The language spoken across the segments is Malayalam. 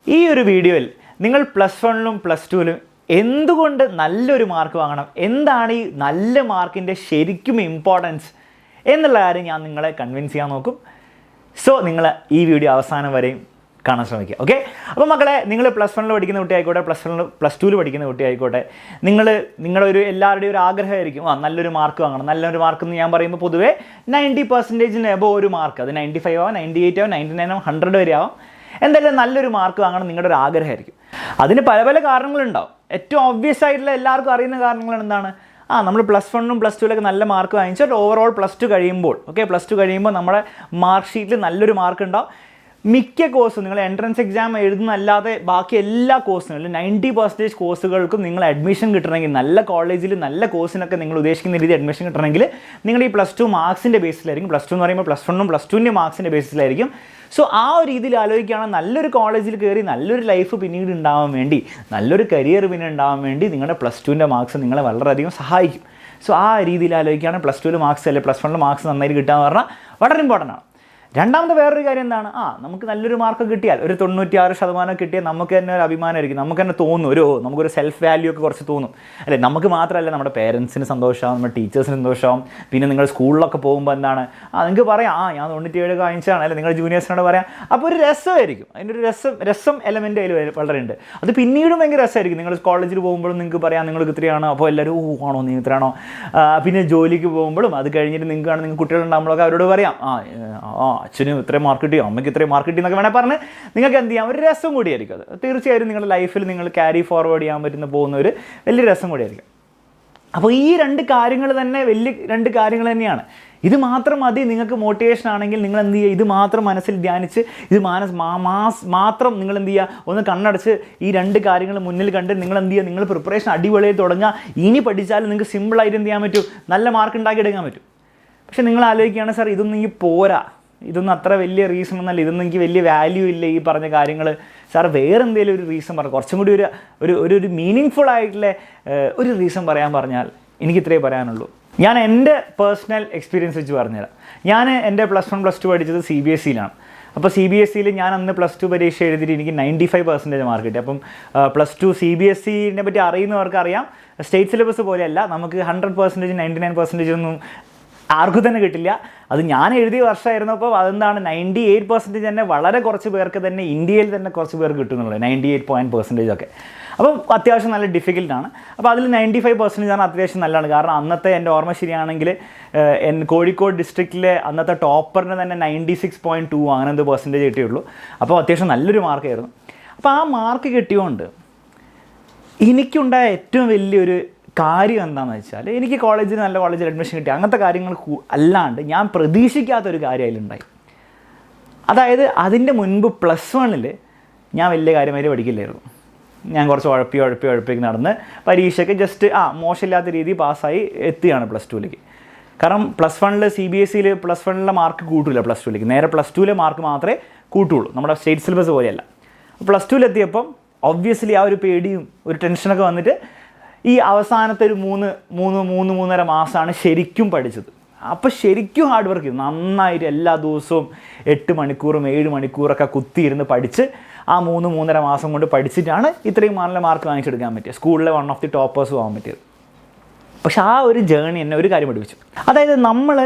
ഈ ഒരു വീഡിയോയിൽ നിങ്ങൾ +1ലും +2ലും എന്തുകൊണ്ട് നല്ലൊരു മാർക്ക് വാങ്ങണം, എന്താണ് ഈ നല്ല മാർക്കിൻ്റെ ശരിക്കും ഇമ്പോർട്ടൻസ് എന്നുള്ള കാര്യം ഞാൻ നിങ്ങളെ കൺവിൻസ് ചെയ്യാൻ നോക്കും. സോ നിങ്ങൾ ഈ വീഡിയോ അവസാനം വരെയും കാണാൻ ശ്രമിക്കുക. ഓക്കെ, അപ്പോൾ മക്കളെ, നിങ്ങൾ +1ൽ പഠിക്കുന്ന കുട്ടി ആയിക്കോട്ടെ, +2ൽ പഠിക്കുന്ന കുട്ടി ആയിക്കോട്ടെ, നിങ്ങളുടെ ഒരു എല്ലാവരുടെയും ഒരു ആഗ്രഹമായിരിക്കും നല്ലൊരു മാർക്ക് വാങ്ങണം. നല്ലൊരു മാർക്ക് എന്ന് ഞാൻ പറയുമ്പോൾ പൊതുവേ 90% എബോവ് ഒരു മാർക്ക്, അത് 95 ആവാം, 98 ആവും, 99 ആവും, 100 വരെ ആവും. എന്തായാലും നല്ലൊരു മാർക്ക് വാങ്ങണം നിങ്ങളുടെ ഒരു ആഗ്രഹമായിരിക്കും. അതിന് പല പല കാരണങ്ങളുണ്ടാവും. ഏറ്റവും ഒബ്വിയസ് ആയിട്ടുള്ള എല്ലാവർക്കും അറിയുന്ന കാരണങ്ങൾ എന്താണ്? നമ്മൾ +1ലും +2ലൊക്കെ നല്ല മാർക്ക് വാങ്ങിച്ചാൽ ഓവറോൾ +2 കഴിയുമ്പോൾ +2 കഴിയുമ്പോൾ നമ്മുടെ മാർക്ക് ഷീറ്റിൽ നല്ലൊരു മാർക്ക് ഉണ്ടാവും. മിക്ക കോഴ്സും നിങ്ങൾ എൻട്രൻസ് എക്സാം എഴുതുന്നല്ലാതെ ബാക്കി എല്ലാ കോഴ്സിനും 90% കോഴ്സുകൾക്കും നിങ്ങൾ അഡ്മിഷൻ കിട്ടണമെങ്കിൽ, നല്ല കോളേജിൽ നല്ല കോഴ്സിനൊക്കെ നിങ്ങൾ ഉദ്ദേശിക്കുന്ന രീതിയിൽ അഡ്മിഷൻ കിട്ടണമെങ്കിൽ നിങ്ങൾ ഈ +2 മാർക്സിൻ്റെ ബേസിലായിരിക്കും. +2 എന്ന് പറയുമ്പോൾ +1നും +2ൻ്റെ മാർക്സിൻ്റെ ബേസിലായിരിക്കും. സോ ആ ഒരു രീതിയിൽ ആലോചിക്കുകയാണെങ്കിൽ നല്ലൊരു കോളേജിൽ കയറി നല്ലൊരു ലൈഫ് പിന്നീട് ഉണ്ടാവാൻ വേണ്ടി, നല്ലൊരു കരിയർ പിന്നെ ഉണ്ടാവാൻ വേണ്ടി നിങ്ങളുടെ +2ൻ്റെ മാർക്സ് നിങ്ങളെ വളരെയധികം സഹായിക്കും. സോ ആ രീതിയിൽ ആലോചിക്കുകയാണെങ്കിൽ +2ൽ മാർക്സ് അല്ലെ +1ൽ മാർക്സ് നന്നായിട്ട് കിട്ടുക എന്ന് പറഞ്ഞാൽ വളരെ ഇമ്പോർട്ടൻ്റ് ആണ്. രണ്ടാമത്തെ വേറൊരു കാര്യം എന്താണ്? നമുക്ക് നല്ലൊരു മാർക്ക് കിട്ടിയാൽ, ഒരു 96% കിട്ടിയാൽ നമുക്ക് തന്നെ ഒരു അഭിമാനമായിരിക്കും. നമുക്ക് തന്നെ തോന്നും, നമുക്കൊരു സെൽഫ് വാല്യൂ ഒക്കെ കുറച്ച് തോന്നും അല്ലേ. നമുക്ക് മാത്രമല്ല, നമ്മുടെ പേരൻസിന് സന്തോഷമാവും, നമ്മുടെ ടീച്ചേഴ്സിന് സന്തോഷമാവും. പിന്നെ നിങ്ങൾ സ്കൂളിലൊക്കെ പോകുമ്പോൾ എന്താണ്, നിങ്ങൾക്ക് പറയാം ഞാൻ 97 വാങ്ങിച്ചാണ്, അല്ലെ നിങ്ങളുടെ ജൂനിയേഴ്സിനോട് പറയാം. അപ്പോൾ ഒരു രസമായിരിക്കും, അതിൻ്റെ ഒരു രസം എലമെൻ്റ് അതിൽ വളരെ ഉണ്ട്. അത് പിന്നീടും ഭയങ്കര രസമായിരിക്കും. നിങ്ങൾ കോളേജിൽ പോകുമ്പോഴും നിങ്ങൾക്ക് പറയാം നിങ്ങൾക്ക് ഇത്രയാണോ, അപ്പോൾ എല്ലാവരും ആണോ നീ ഇത്രയാണോ. പിന്നെ ജോലിക്ക് പോകുമ്പോഴും അത് കഴിഞ്ഞിട്ട് നിങ്ങൾക്ക് കുട്ടികളുണ്ടാകുമ്പോഴൊക്കെ അവരോട് പറയാം അച്ഛന് ഇത്രയും മാർക്ക് കിട്ടി, അമ്മയ്ക്ക് ഇത്രയും മാർക്ക് കിട്ടി എന്നൊക്കെ വേണേൽ പറഞ്ഞ് നിങ്ങൾക്ക് എന്ത് ചെയ്യാം, ഒരു രസം കൂടിയായിരിക്കും. അത് തീർച്ചയായും നിങ്ങളുടെ ലൈഫിൽ നിങ്ങൾ ക്യാരി ഫോർവേഡ് ചെയ്യാൻ പറ്റുന്ന പോകുന്ന ഒരു വലിയ രസം കൂടിയായിരിക്കും. അപ്പോൾ ഈ രണ്ട് കാര്യങ്ങൾ തന്നെ വലിയ രണ്ട് കാര്യങ്ങൾ തന്നെയാണ്. ഇത് മാത്രം മതി നിങ്ങൾക്ക് മോട്ടിവേഷൻ ആണെങ്കിൽ. നിങ്ങൾ എന്ത് ചെയ്യുക, ഇത് മാത്രം മനസ്സിൽ ധ്യാനിച്ച്, ഇത് മാത്രം നിങ്ങൾ എന്ത് ചെയ്യുക, ഒന്ന് കണ്ണടച്ച് ഈ രണ്ട് കാര്യങ്ങൾ മുന്നിൽ കണ്ട് നിങ്ങൾ എന്ത് ചെയ്യുക, നിങ്ങൾ പ്രിപ്പറേഷൻ അടിപൊളിയായി തുടങ്ങുക. ഇനി പഠിച്ചാലും നിങ്ങൾക്ക് സിമ്പിളായിട്ട് എന്ത് ചെയ്യാൻ പറ്റും, നല്ല മാർക്ക് ഉണ്ടാക്കിയെടുക്കാൻ പറ്റും. പക്ഷേ നിങ്ങൾ ആലോചിക്കുകയാണ്, സാർ ഇതൊന്നും എനിക്ക് പോരാ, ഇതൊന്നും അത്ര വലിയ റീസൺ ഒന്നല്ല, ഇതൊന്നും എനിക്ക് വലിയ വാല്യൂ ഇല്ല ഈ പറഞ്ഞ കാര്യങ്ങൾ. സാർ വേറെ എന്തെങ്കിലും ഒരു റീസൺ പറഞ്ഞു, കുറച്ചും കൂടി ഒരു മീനിങ് ഫുൾ ആയിട്ടുള്ള ഒരു റീസൺ പറയാൻ പറഞ്ഞാൽ എനിക്ക് ഇത്രയേ പറയാനുള്ളൂ. ഞാൻ എൻ്റെ പേഴ്സണൽ എക്സ്പീരിയൻസ് വെച്ച് പറഞ്ഞുതരാം. ഞാൻ എൻ്റെ +1 +2 പഠിച്ചത് CBSEയിലാണ്. അപ്പോൾ CBSEയിൽ ഞാൻ അന്ന് +2 പരീക്ഷ എഴുതിയിട്ട് എനിക്ക് 95% മാർക്ക് കിട്ടി. അപ്പം +2 CBSEനെ പറ്റി അറിയുന്നവർക്ക് അറിയാം, സ്റ്റേറ്റ് സിലബസ് പോലെയല്ല. നമുക്ക് 100%, 99% ഒന്നും ആർക്കും തന്നെ കിട്ടില്ല. അത് ഞാൻ എഴുതിയ വർഷമായിരുന്നപ്പോൾ അതെന്താണ് 98% തന്നെ വളരെ കുറച്ച് പേർക്ക് തന്നെ, ഇന്ത്യയിൽ തന്നെ കുറച്ച് പേർക്ക് കിട്ടുന്നുള്ളത് 98% ഒക്കെ. അപ്പം അത്യാവശ്യം നല്ല ഡിഫിക്കൽട്ടാണ്. അപ്പോൾ അതിൽ 95% ആണ് അത്യാവശ്യം നല്ലതാണ്. കാരണം അന്നത്തെ എൻ്റെ ഓർമ്മ ശരിയാണെങ്കിൽ കോഴിക്കോട് ഡിസ്ട്രിക്റ്റിലെ അന്നത്തെ ടോപ്പറിന് തന്നെ 96.2 അങ്ങനെ എന്തോ പെർസെൻറ്റേജ് കിട്ടിയുള്ളൂ. അപ്പോൾ അത്യാവശ്യം നല്ലൊരു മാർക്കായിരുന്നു. അപ്പോൾ ആ മാർക്ക് കിട്ടിയോണ്ട് എനിക്കുണ്ടായ ഏറ്റവും വലിയൊരു കാര്യം എന്താണെന്ന് വെച്ചാൽ, എനിക്ക് നല്ല കോളേജിൽ അഡ്മിഷൻ കിട്ടി, അങ്ങനത്തെ കാര്യങ്ങൾ അല്ലാണ്ട് ഞാൻ പ്രതീക്ഷിക്കാത്തൊരു കാര്യം അതിലുണ്ടായി. അതായത് അതിൻ്റെ മുൻപ് +1ൽ ഞാൻ വലിയ കാര്യമായിട്ട് പഠിക്കില്ലായിരുന്നു. ഞാൻ കുറച്ച് ഉഴപ്പി നടന്ന് പരീക്ഷയ്ക്ക് ജസ്റ്റ് മോശമില്ലാത്ത രീതിയിൽ പാസ്സായി എത്തുകയാണ് +2ലേക്ക്. കാരണം +1ൽ CBSEയിൽ +1ലെ മാർക്ക് കൂട്ടില്ല, +2ലേക്ക് നേരെ +2ലെ മാർക്ക് മാത്രമേ കൂട്ടുള്ളൂ. നമ്മുടെ സ്റ്റേറ്റ് സിലബസ് പോലെയല്ല. +2ലെത്തിയപ്പം ഒബ്വിയസ്ലി ആ ഒരു പേടിയും ഒരു ടെൻഷനൊക്കെ വന്നിട്ട് ഈ അവസാനത്തെ ഒരു 3.5 മാസമാണ് ശരിക്കും പഠിച്ചത്. അപ്പോൾ ശരിക്കും ഹാർഡ് വർക്ക് ചെയ്തു, നന്നായിട്ട് എല്ലാ ദിവസവും 8 മണിക്കൂറും 7 മണിക്കൂറൊക്കെ കുത്തിയിരുന്ന് പഠിച്ച് ആ 3.5 മാസം കൊണ്ട് പഠിച്ചിട്ടാണ് ഇത്രയും നല്ല മാർക്ക് വാങ്ങിച്ചെടുക്കാൻ പറ്റിയത്, സ്കൂളിലെ വൺ ഓഫ് ദി ടോപ്പേഴ്സ് ആവാൻ പറ്റിയത്. പക്ഷെ ആ ഒരു ജേണി എന്നെ ഒരു കാര്യം പഠിപ്പിച്ചു. അതായത് നമ്മൾ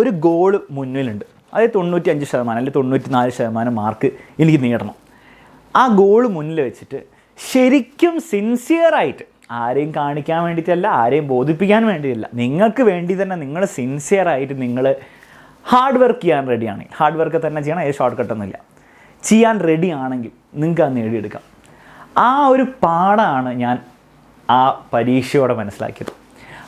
ഒരു ഗോള് മുന്നിലുണ്ട്, അതായത് 95% അല്ലെങ്കിൽ 94% മാർക്ക് എനിക്ക് നേടണം. ആ ഗോള് മുന്നിൽ വെച്ചിട്ട് ശരിക്കും സിൻസിയറായിട്ട്, ആരെയും കാണിക്കാൻ വേണ്ടിയിട്ടല്ല, ആരെയും ബോധിപ്പിക്കാൻ വേണ്ടിയില്ല, നിങ്ങൾക്ക് വേണ്ടി തന്നെ നിങ്ങൾ സിൻസിയറായിട്ട് നിങ്ങൾ ഹാർഡ് വർക്ക് ചെയ്യാൻ റെഡിയാണെങ്കിൽ, ഹാർഡ് വർക്ക് തന്നെ ചെയ്യണം, ഏത് ഷോർട്ട് കട്ടൊന്നുമില്ല, ചെയ്യാൻ റെഡി ആണെങ്കിൽ നിങ്ങൾക്ക് അത് നേടിയെടുക്കാം. ആ ഒരു പാഠമാണ് ഞാൻ ആ പരീക്ഷയോടെ മനസ്സിലാക്കിയത്.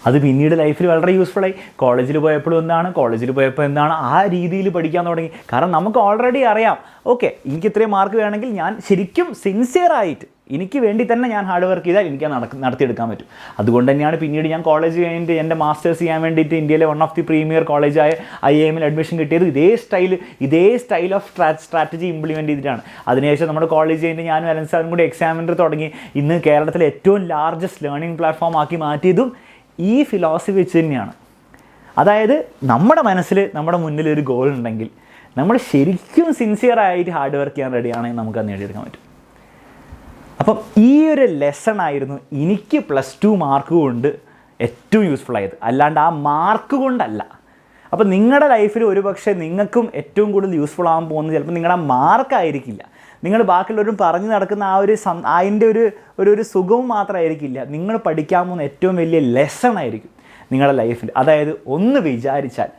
അത് പിന്നീട് ലൈഫിൽ വളരെ യൂസ്ഫുള്ളായി. കോളേജിൽ പോയപ്പോൾ എന്താണ് ആ രീതിയിൽ പഠിക്കാൻ തുടങ്ങി. കാരണം നമുക്ക് ഓൾറെഡി അറിയാം, ഓക്കെ എനിക്ക് ഇത്രയും മാർക്ക് വേണമെങ്കിൽ ഞാൻ ശരിക്കും സിൻസിയറായിട്ട് എനിക്ക് വേണ്ടി തന്നെ ഞാൻ ഹാർഡ് വർക്ക് ചെയ്താൽ എനിക്ക് നടത്തിയെടുക്കാൻ പറ്റും. അതുകൊണ്ട് തന്നെയാണ് പിന്നീട് ഞാൻ കോളേജ് കഴിഞ്ഞിട്ട് എൻ്റെ മാസ്റ്റേഴ്സ് ചെയ്യാൻ വേണ്ടിയിട്ട് ഇന്ത്യയിലെ വൺ ഓഫ് ദി പ്രീമിയർ കോളേജായ IIMൽ അഡ്മിഷൻ കിട്ടിയത് ഇതേ സ്റ്റൈൽ ഓഫ് സ്ട്രാറ്റജി ഇംപ്ലിമെൻറ്റ് ചെയ്തിട്ടാണ്. അതിനുശേഷം നമ്മുടെ കോളേജ് കഴിഞ്ഞിട്ട് ഞാനും അലൻസാറും കൂടി എക്സാമിനർ തുടങ്ങി ഇന്ന് കേരളത്തിലെ ഏറ്റവും ലാർജസ്റ്റ് ലേണിംഗ് പ്ലാറ്റ്ഫോം ആക്കി മാറ്റിയതും ഈ ഫിലോസഫി വെച്ച് തന്നെയാണ്. അതായത് നമ്മുടെ മനസ്സിൽ നമ്മുടെ മുന്നിൽ ഒരു ഗോൾ ഉണ്ടെങ്കിൽ നമ്മൾ ശരിക്കും സിൻസിയറായിട്ട് ഹാർഡ് വർക്ക് ചെയ്യാൻ റെഡിയാണെങ്കിൽ നമുക്കത് നേടിയെടുക്കാൻ പറ്റും. അപ്പം ഈ ഒരു ലെസൺ ആയിരുന്നു എനിക്ക് +2 മാർക്ക് കൊണ്ട് ഏറ്റവും യൂസ്ഫുൾ ആയത്, അല്ലാണ്ട് ആ മാർക്ക് കൊണ്ടല്ല. അപ്പോൾ നിങ്ങളുടെ ലൈഫിൽ ഒരു പക്ഷേ നിങ്ങൾക്കും ഏറ്റവും കൂടുതൽ യൂസ്ഫുൾ ആകാൻ പോകുന്നത് ചിലപ്പോൾ നിങ്ങളുടെ മാർക്കായിരിക്കില്ല, നിങ്ങൾ ബാക്കിയുള്ളവരും പറഞ്ഞു നടക്കുന്ന ആ ഒരു അതിൻ്റെ ഒരു സുഖവും മാത്രമായിരിക്കില്ല, നിങ്ങൾ പഠിക്കാൻ പോകുന്ന ഏറ്റവും വലിയ ലെസൺ ആയിരിക്കും നിങ്ങളുടെ ലൈഫിൽ. അതായത് ഒന്ന് വിചാരിച്ചാൽ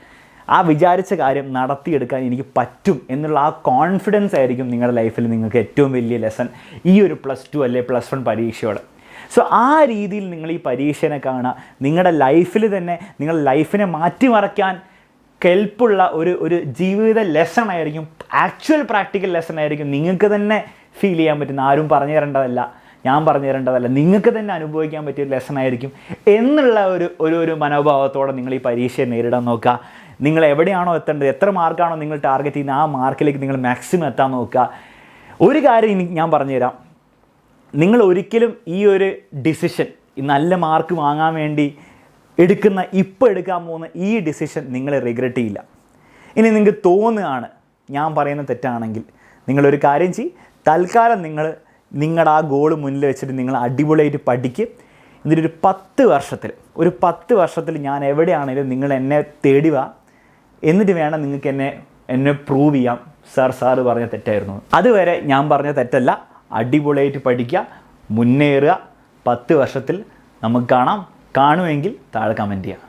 ആ വിചാരിച്ച കാര്യം നടത്തിയെടുക്കാൻ എനിക്ക് പറ്റും എന്നുള്ള ആ കോൺഫിഡൻസ് ആയിരിക്കും നിങ്ങളുടെ ലൈഫിൽ നിങ്ങൾക്ക് ഏറ്റവും വലിയ ലെസൺ ഈ ഒരു +2 അല്ലെ +1 പരീക്ഷയോട്. സോ ആ രീതിയിൽ നിങ്ങൾ ഈ പരീക്ഷനെ കാണുക, നിങ്ങളുടെ ലൈഫിൽ തന്നെ നിങ്ങളുടെ ലൈഫിനെ മാറ്റിമറിക്കാൻ കെൽപ്പുള്ള ഒരു ജീവിത ലെസൺ ആയിരിക്കും, ആക്ച്വൽ പ്രാക്ടിക്കൽ ലെസൺ ആയിരിക്കും. നിങ്ങൾക്ക് തന്നെ ഫീൽ ചെയ്യാൻ പറ്റുന്ന, ആരും പറഞ്ഞു തരേണ്ടതല്ല, ഞാൻ പറഞ്ഞു തരേണ്ടതല്ല, നിങ്ങൾക്ക് തന്നെ അനുഭവിക്കാൻ പറ്റിയ ലെസൺ ആയിരിക്കും എന്നുള്ള ഒരു മനോഭാവത്തോടെ നിങ്ങൾ ഈ പരീക്ഷയെ നേരിടാൻ നോക്കുക. നിങ്ങൾ എവിടെയാണോ എത്തേണ്ടത്, എത്ര മാർക്കാണോ നിങ്ങൾ ടാർഗറ്റ് ചെയ്യുന്നത്, ആ മാർക്കിലേക്ക് നിങ്ങൾ മാക്സിമം എത്താൻ നോക്കുക. ഒരു കാര്യം ഞാൻ പറഞ്ഞുതരാം, നിങ്ങൾ ഒരിക്കലും ഈ ഒരു ഡിസിഷൻ, ഈ നല്ല മാർക്ക് വാങ്ങാൻ വേണ്ടി ഇപ്പോൾ എടുക്കാൻ പോകുന്ന ഈ ഡിസിഷൻ നിങ്ങൾ റിഗ്രറ്റ് ചെയ്യില്ല. ഇനി നിങ്ങൾക്ക് തോന്നുകയാണ് ഞാൻ പറയുന്ന തെറ്റാണെങ്കിൽ, നിങ്ങളൊരു കാര്യം ചെയ്യും, തൽക്കാലം നിങ്ങളുടെ ആ ഗോൾ മുന്നിൽ വെച്ചിട്ട് നിങ്ങൾ അടിപൊളിയായിട്ട് പഠിക്കും. എന്നിട്ടൊരു 10 വർഷത്തിൽ ഞാൻ എവിടെയാണെങ്കിലും നിങ്ങൾ എന്നെ തേടി വാ, എന്നിട്ട് വേണം നിങ്ങൾക്ക് എന്നെ പ്രൂവ് ചെയ്യാം, സാറ് പറഞ്ഞ തെറ്റായിരുന്നു. അതുവരെ ഞാൻ പറഞ്ഞ തെറ്റല്ല, അടിപൊളിയായിട്ട് പഠിക്കുക, മുന്നേറുക. 10 വർഷത്തിൽ നമുക്ക് കാണുമെങ്കിൽ താഴെ കമൻറ്റ് ചെയ്യുക.